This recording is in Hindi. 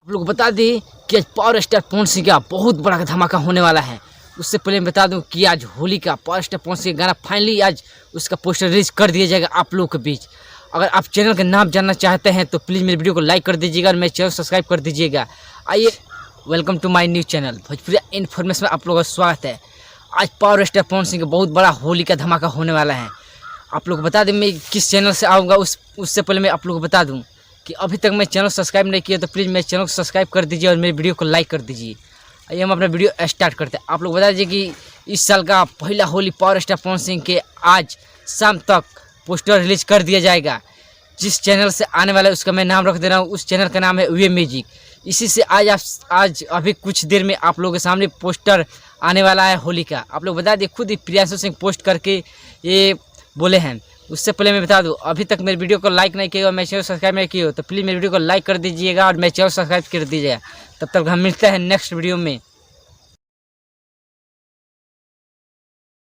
आप लोग बता दें कि आज पावर स्टार पवन सिंह का बहुत बड़ा धमाका होने वाला है। उससे पहले मैं बता दूं कि आज होली का पावर स्टार पवन सिंह का गाना फाइनली आज उसका पोस्टर रिलीज कर दिया जाएगा आप लोगों के बीच। अगर आप चैनल का नाम जानना चाहते हैं तो प्लीज़ मेरे वीडियो को लाइक कर दीजिएगा और मेरे चैनल सब्सक्राइब कर दीजिएगा। आइए, welcome to my new channel Bhojpuri information में आप लोगों का स्वागत है। आज पावर स्टार पवन सिंह का बहुत बड़ा होली का धमाका होने वाला है। आप लोग बता दें मैं किस चैनल से आऊँगा उससे पहले मैं आप लोग को बता दूँ कि अभी तक मैं चैनल सब्सक्राइब नहीं किया तो प्लीज़ मेरे चैनल को सब्सक्राइब कर दीजिए और मेरे वीडियो को लाइक कर दीजिए। आइए हम अपना वीडियो स्टार्ट करते हैं। आप लोग बता दीजिए कि इस साल का पहला होली पावर स्टार पवन सिंह के आज शाम तक पोस्टर रिलीज कर दिया जाएगा। जिस चैनल से आने वाला है उसका मैं नाम रख दे रहा हूँ। उस चैनल का नाम है वे म्यूजिक। इसी से आज अभी कुछ देर में आप लोगों के सामने पोस्टर आने वाला है होली का। आप लोग बता दिए खुद ही प्रियांशु सिंह पोस्ट करके ये बोले हैं। उससे पहले मैं बता दूं अभी तक मेरे वीडियो को लाइक नहीं किया और मेरे चैनल सब्सक्राइब नहीं किया तो प्लीज़ मेरे वीडियो को लाइक कर दीजिएगा और मेरे चैनल सब्सक्राइब कर दीजिएगा। तब तक हम मिलते हैं नेक्स्ट वीडियो में।